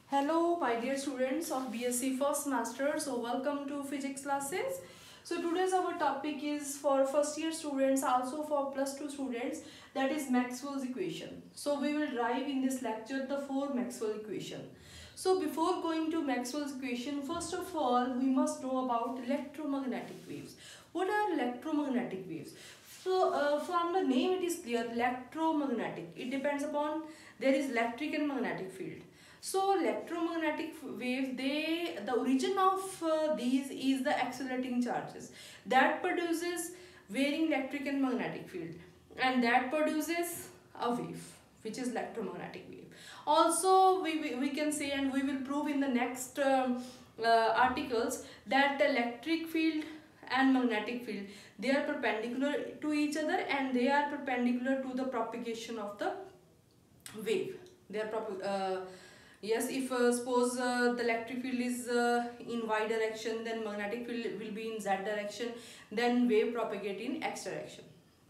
Hello my dear students of BSc first semester. So welcome to physics classes. So today's our topic is for first year students, also for +2 students, that is Maxwell's equation. So we will dive in this lecture the 4 Maxwell equation. So before going to Maxwell's equation, first of all we must know about electromagnetic waves. What are electromagnetic waves? So from the name it is clear, electromagnetic. It depends upon there is electric and magnetic field. So electromagnetic waves, the origin of these is the accelerating charges that produces varying electric and magnetic field, and that produces a wave which is electromagnetic wave. Also we can say, and we will prove in the next articles, that the electric field and magnetic field, they are perpendicular to each other and they are perpendicular to the propagation of the wave. They are yes, if suppose the electric field is in y direction, then magnetic field will be in z direction, then wave propagate in x direction.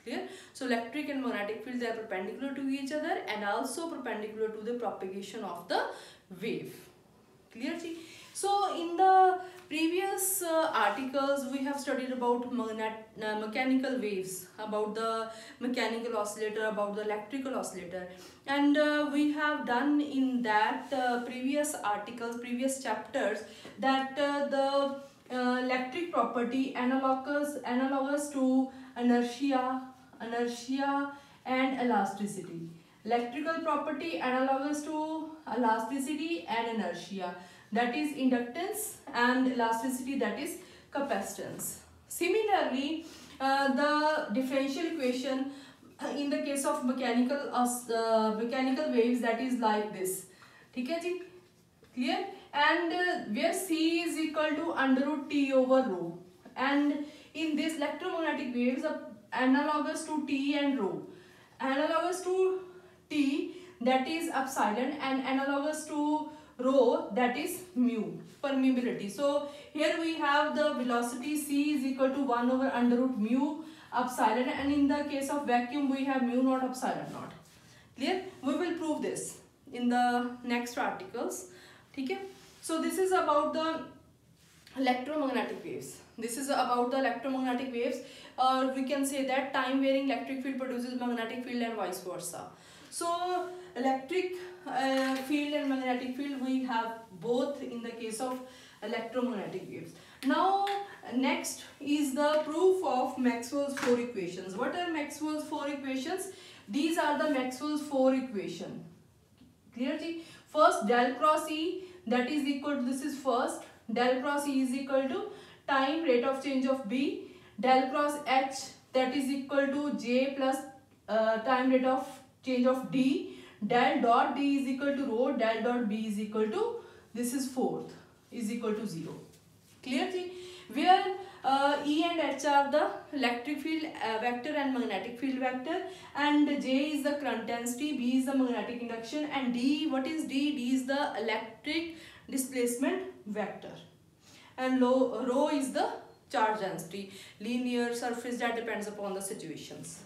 Clear? So electric and magnetic field, they are perpendicular to each other and also perpendicular to the propagation of the wave. Clear? So in the previous articles we have studied about mechanical waves, about the mechanical oscillator, about the electrical oscillator, and we have done in that previous articles, previous chapters, that the electric property analogous to inertia and elasticity. Electrical property analogous to elasticity and inertia, that is inductance, and elasticity, that is capacitance. Similarly, the differential equation in the case of mechanical waves, that is like this. Okay, clear? And where C is equal to under root T over rho, and in this electromagnetic waves analogous to T and rho, analogous to T, that is epsilon, and analogous to rho, that is mu, permeability. So here we have the velocity C is equal to 1 over under root mu epsilon, and in the case of vacuum we have mu naught epsilon naught. Clear? We will prove this in the next articles. Okay? So this is about the electromagnetic waves. This is about the electromagnetic waves, or we can say that time varying electric field produces magnetic field and vice versa. So electric field and magnetic field, we have both in the case of electromagnetic waves. Now next is the proof of Maxwell's 4 equations. What are Maxwell's 4 equations? These are the Maxwell's 4 equation. Clear? First, del cross E, that is equal to, this is first, del cross E is equal to time rate of change of B. Del cross H, that is equal to J plus time rate of change of D. Del dot D is equal to rho, del dot B is equal to, this is fourth, is equal to 0. Clear? Where E and H are the electric field vector and magnetic field vector, and J is the current density, B is the magnetic induction, and D, what is D? D is the electric displacement vector, and rho is the charge density, linear surface, that depends upon the situations.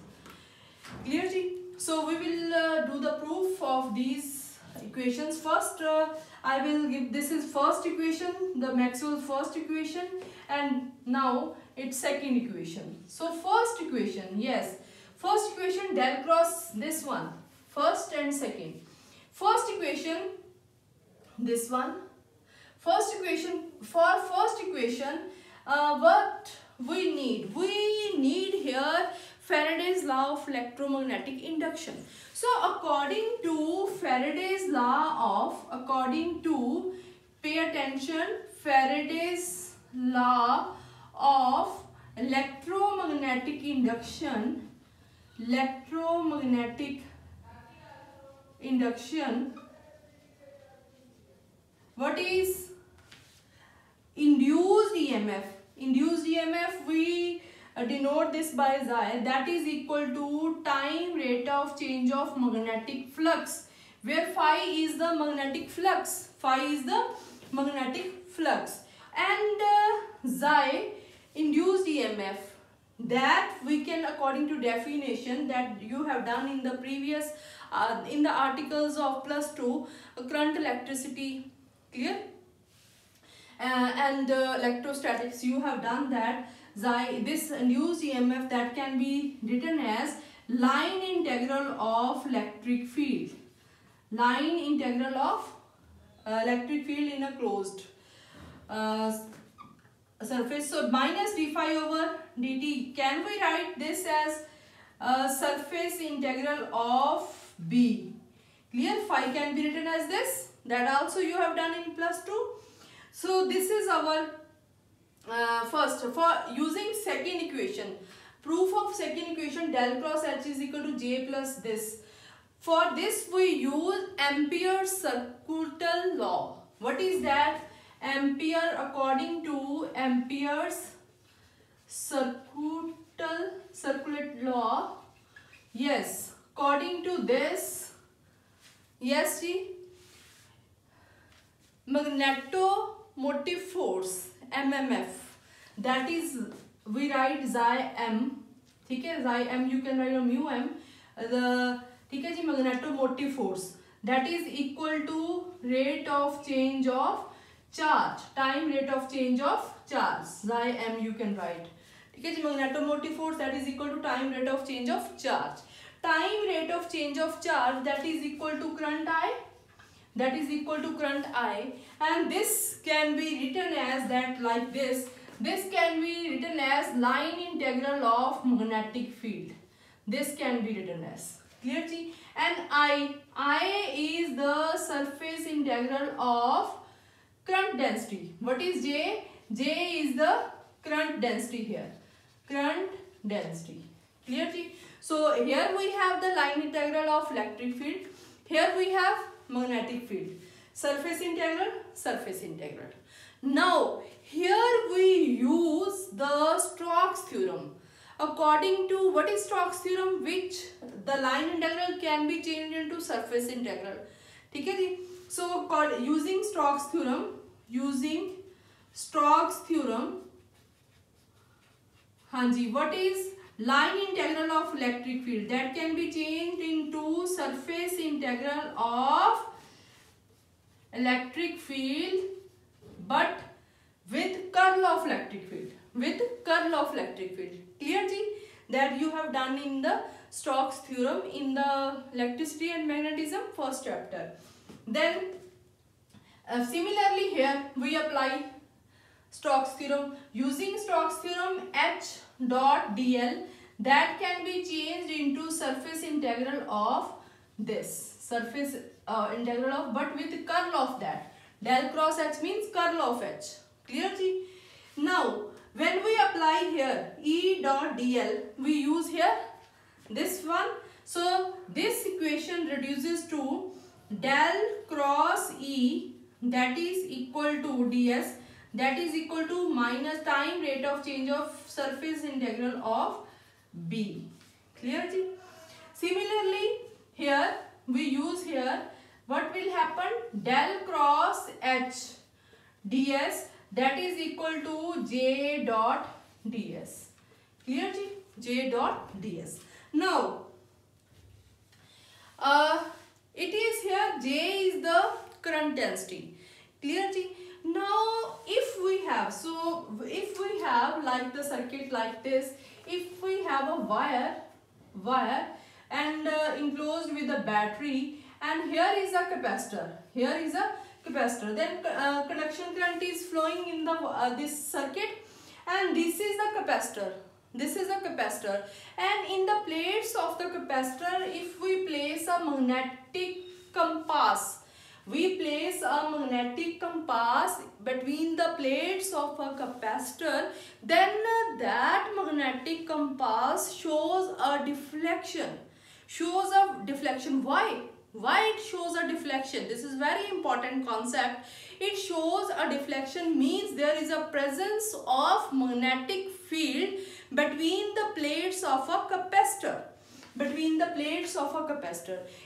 Clear? So we will do the proof of these equations. First I will give, this is first equation, the Maxwell's first equation, and now it's second equation. So first equation, yes, first equation del cross this one, first and second. First equation, this one. First equation, for first equation, what we need here Faraday's law of electromagnetic induction. So according to Faraday's law of, pay attention, Faraday's law of electromagnetic induction, what is induced EMF? Induced EMF, we denote this by Xi, that is equal to time rate of change of magnetic flux, where phi is the magnetic flux, and Xi, induced EMF, that we can, according to definition that you have done in the previous in the articles of +2, current, electricity, Clear? And electrostatics, you have done that. This induced EMF that can be written as line integral of electric field. Line integral of electric field in a closed surface. So minus d phi over dt. Can we write this as surface integral of B? Clear? Phi can be written as this. That also you have done in +2. So this is our first, for using second equation. Proof of second equation, del cross H is equal to J plus this. For this we use Ampere's circuital law. What is that? Ampere, according to Ampere's circuit law. Yes, according to this, yes, see, magneto-motive force MMF, that is, we write xi m, ठीक है, xi m you can write mu m, ठीक है जी, magneto-motive force that is equal to rate of change of charge, time rate of change of charge, xi m you can write, ठीक है जी, magneto-motive force that is equal to time rate of change of charge. Time rate of change of charge that is equal to current I, that is equal to current I, and this can be written as that like this. This can be written as line integral of magnetic field. This can be written as, clear ji? And I is the surface integral of current density. What is J? J is the current density here. Current density. Clear ji? So here we have the line integral of electric field. Here we have magnetic field. Surface integral, surface integral. Now here we use the Stokes theorem. According to what is Stokes theorem, which the line integral can be changed into surface integral. ठीक है जी? So using Stokes theorem, हाँ जी, what is line integral of electric field that can be changed into surface integral of electric field, but with curl of electric field. With curl of electric field. Clear ji? That you have done in the Stokes theorem in the electricity and magnetism first chapter. Then similarly here we apply Stokes theorem. Using Stokes theorem, H dot dl that can be changed into surface integral of this. Surface integral of, but with curl of that. Del cross H means curl of H. Clear ji? Now when we apply here E dot dl, we use here this one. So this equation reduces to del cross E, that is equal to ds, that is equal to minus time rate of change of surface integral of B. Clear ji? Similarly here we use here, what will happen? Del cross H ds, that is equal to J dot ds. Clear ji? J dot ds. Now it is here J is the current density. Clear ji? Now if we have like the circuit like this, if we have a wire and enclosed with a battery, and here is a capacitor, then conduction current is flowing in the this circuit, and this is the capacitor, and in the plates of the capacitor, if we place a magnetic compass, between the plates of a capacitor, then that magnetic compass shows a deflection. Why it shows a deflection? This is very important concept. It shows a deflection means there is a presence of magnetic field between the plates of a capacitor.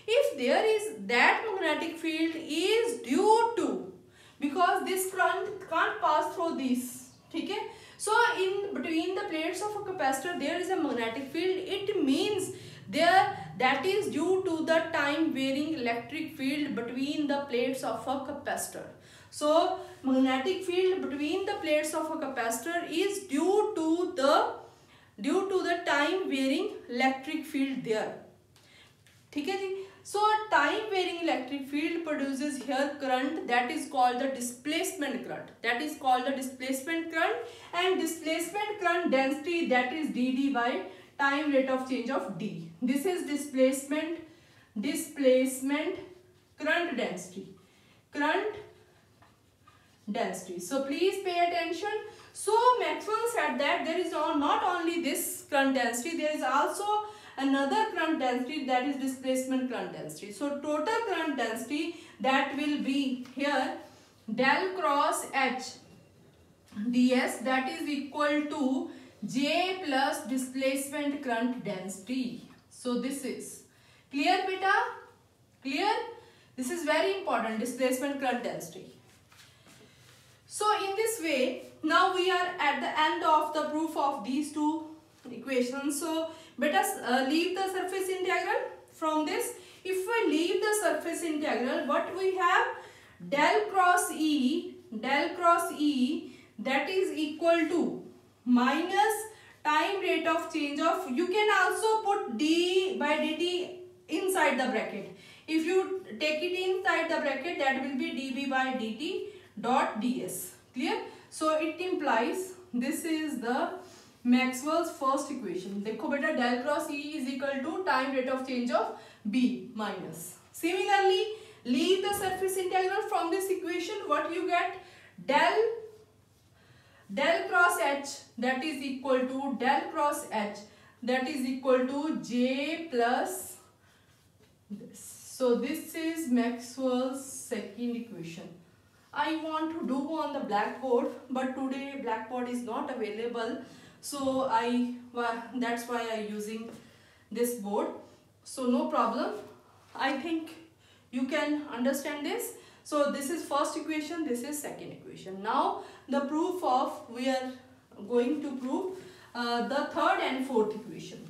If there is that magnetic field is due to, because this current can't pass through this, okay? So in between the plates of a capacitor there is a magnetic field. It means there that is due to the time varying electric field between the plates of a capacitor. So magnetic field between the plates of a capacitor is due to the time varying electric field there. ठीक है जी. So time varying electric field produces here current that is called the displacement current. That is called the displacement current, and displacement current density that is dd by time rate of change of d. This is displacement current density. So please pay attention. So Maxwell said that there is not only this current density, there is also another current density, that is displacement current density. So total current density that will be here del cross H ds, that is equal to J plus displacement current density. So this is clear, beta? Clear? This is very important, displacement current density. So in this way, now we are at the end of the proof of these two equations. So let us leave the surface integral from this. If we leave the surface integral, what we have? Del cross E that is equal to minus time rate of change of, you can also put d by dt inside the bracket. If you take it inside the bracket, that will be dv by dt dot ds. Clear? So it implies this is the Maxwell's first equation. देखो बेटा, del cross E is equal to time rate of change of B minus. Similarly, leave the surface integral from this equation. What you get? Del cross H that is equal to J plus this. So this is Maxwell's second equation. I want to do on the blackboard, but today blackboard is not available. So that's why I using this board. So no problem. I think you can understand this. So this is first equation, this is second equation. Now the proof of, we are going to prove the third and fourth equation.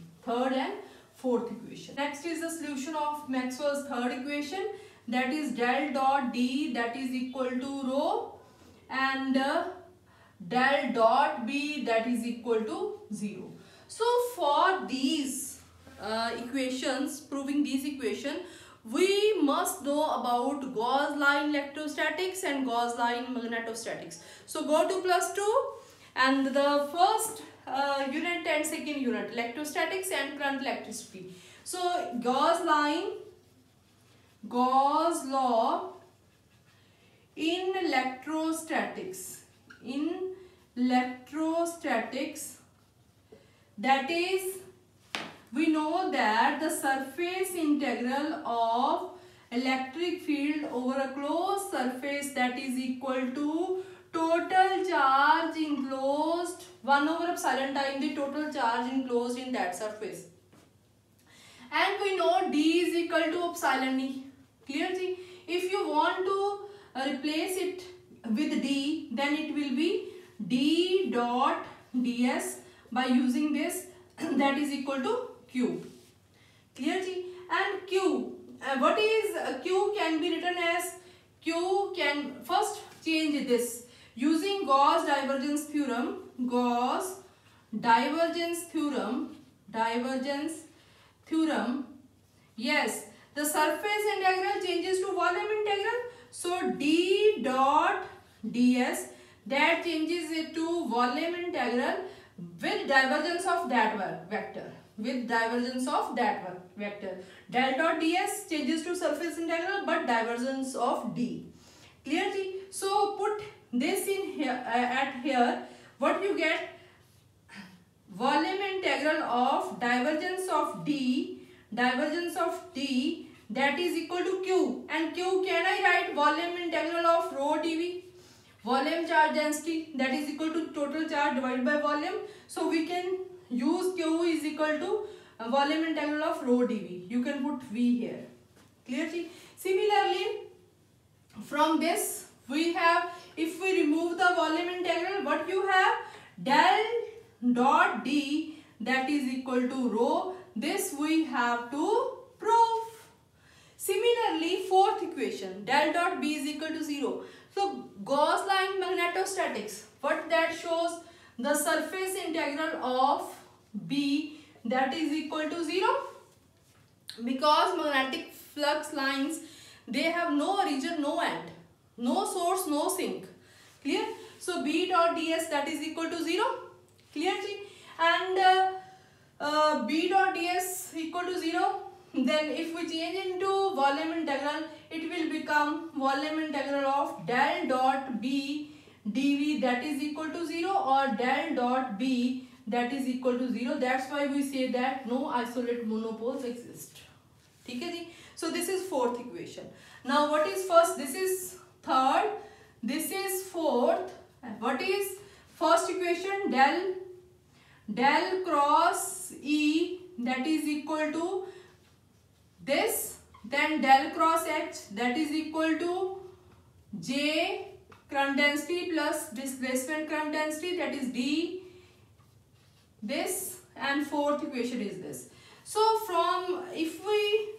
Next is the solution of Maxwell's third equation, that is del dot D that is equal to rho and del dot B that is equal to 0. So for these equations, proving these equations, we must know about Gauss line electrostatics and Gauss line magnetostatics. So go to +2 and the first unit and second unit, electrostatics and current electricity. So Gauss law in electrostatics, that is, we know that the surface integral of electric field over a closed surface, that is equal to total charge enclosed 1 over epsilon times the total charge enclosed in that surface. And we know D is equal to epsilon E. Clear? If you want to replace it with D, then it will be D dot ds by using this, that is equal to Q. Clear? And Q, what is Q can be written as, Q can first change this using Gauss divergence theorem. Yes, the surface integral changes to volume integral. So D dot ds, that changes it to volume integral with divergence of that vector. Del dot ds changes to surface integral but divergence of D. Clear? So put this in here at here. What you get? Volume integral of divergence of D that is equal to Q, and Q can I write volume integral of rho dV, volume charge density, that is equal to total charge divided by volume. So we can use Q is equal to volume integral of rho dV. You can put V here. Clear? Similarly, from this we have, if we remove the volume integral, what you have? Del dot D that is equal to rho, this we have to prove. Similarly, fourth equation, del dot B is equal to 0. So Gauss line magnetostatics, what that shows? The surface integral of B that is equal to 0. Because magnetic flux lines, they have no origin, no end, no source, no sink. Clear? So B dot ds that is equal to 0. Clear? And B dot ds equal to 0. Then if we change into volume integral, it will become volume integral of del dot B dV that is equal to 0 or del dot B that is equal to 0. That's why we say that no isolate monopoles exist. Okay? So this is fourth equation. Now what is first? This is third. This is fourth. And what is first equation? Del cross E that is equal to this. Then del cross H that is equal to J current density plus displacement current density, that is D. This, and fourth equation is this. So if we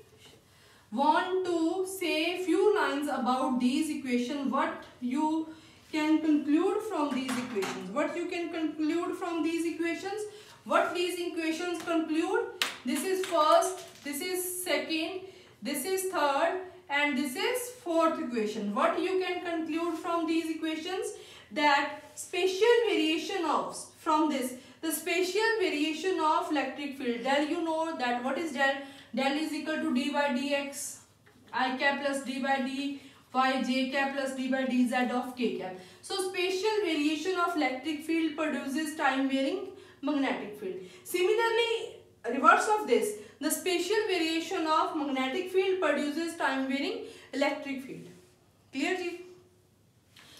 want to say few lines about these equations, what you can conclude from these equations? What you can conclude from these equations? What these equations conclude? This is first, this is second, this is third, and this is fourth equation. What you can conclude from these equations? That spatial variation of, from this, the spatial variation of electric field, del, you know that what is del? Del is equal to d by dx I cap plus d by d y j cap plus d by dz of k cap. So spatial variation of electric field produces time varying magnetic field. Similarly, reverse of this, the spatial variation of magnetic field produces time varying electric field. Clear ji?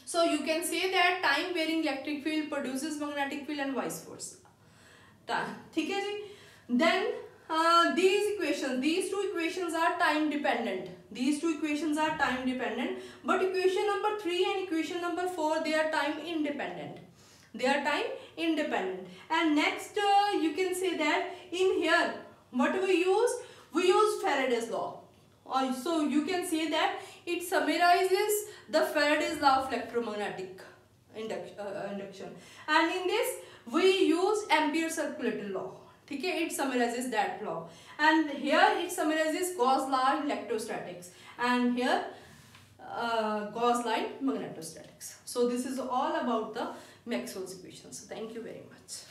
So you can say that time varying electric field produces magnetic field and vice versa. ठीक है जी? Then these two equations are time dependent. These two equations are time dependent, but equation number 3 and equation number 4, they are time independent. They are time independent. And next you can say that in here what we use Faraday's law. So you can say that it summarizes the Faraday's law of electromagnetic induction. And in this we use Ampere circulator law. Okay, it summarizes that law. And here it summarizes Gauss law electrostatics. And here Gauss line magnetostatics. So this is all about the Maxwell's equations. Thank you very much.